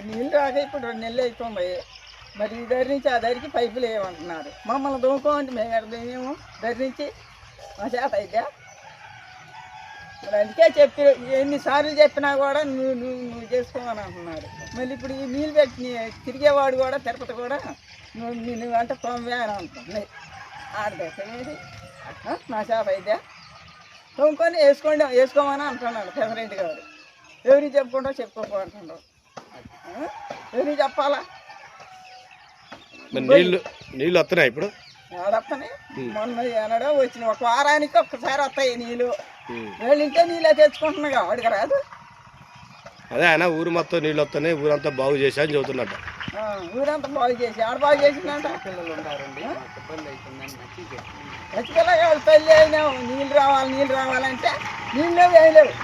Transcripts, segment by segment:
నీళ్ళు రాక ఇప్పుడు 2 నెలలు అవుతుంది. మరి ఈ దగ్గర నుంచి ఆ దగ్గరికి పైపులు వేయమంటున్నారు. మమ్మల్ని దూకోమంటే మేము మేము దగ్గర నుంచి మా చేత అయితే మరి అందుకే ఎన్నిసార్లు చెప్పినా కూడా నువ్వు చేసుకోమని అంటున్నారు. మళ్ళీ ఇప్పుడు ఈ నీళ్ళు పెట్టి తిరిగేవాడు కూడా తిరుపతి కూడా నువ్వు అంటే తొమ్మిది అని అంటుంది. ఆడదేది నా చేత అయితే తొమ్ముకొని వేసుకోమని అంటున్నాడు ప్రెసిడెంట్ గారు. ఎవరికి చెప్పుకోమంటున్నాడు. ఎవరికి చెప్పాలా? నీళ్ళు వస్తున్నాయి ఇప్పుడు వస్తున్నాయి. మొన్న ఏనాడో వచ్చిన ఒక వారానికి ఒక్కసారి వస్తాయి నీళ్ళు. వాళ్ళింటే నీళ్ళే తెచ్చుకుంటున్నాగా వాడికి రాదు. అదే ఆయన ఊరు మొత్తం నీళ్ళు వస్తున్నాయి, ఊరంతా బాగు చేశా అని చెబుతున్నట్ట. ఊరంతా బాగు చేసి ఆడ బాగు చేసిందంట. పిల్లలు ఉన్నారండి, ఇబ్బంది అవుతుందని ఖచ్చితంగా పెళ్ళి అయినావు నీళ్ళు రావాలంటే నీళ్ళు వేయలేవు.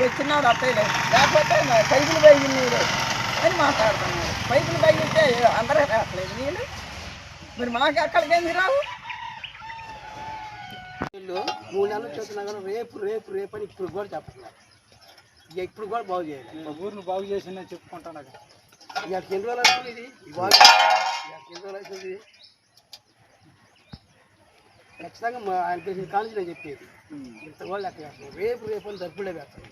వచ్చినాడు అత్తయ్యలేదు, లేకపోతే పైపులు పైగినాడు అని మాట్లాడుతున్నాడు. పైపులు పైగితే అందరూ రావట్లేదు నీళ్ళు. మరి మాకు అక్కడికి ఎందుకు రావు? వీళ్ళు 3 నెలలు చెప్తున్నా కానీ రేపు అని ఇప్పుడు కూడా చెప్తున్నారు. ఇక ఇప్పుడు కూడా బాగు చేయాలి. ఊరిని బాగు చేసిందని చెప్పుకుంటాను. ఇక ఎన్ని రోజులు అవుతుంది ఇది? ఎన్ని రోజులు అవుతుంది? ఖచ్చితంగా ఆయన చేసిన కాలేజీ నేను చెప్పేది ఇంత వాళ్ళు లెక్క చేస్తాను. రేపు అని తప్పులే వేస్తాను.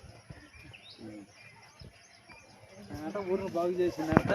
ఊరిని బాగు చేసిందంట.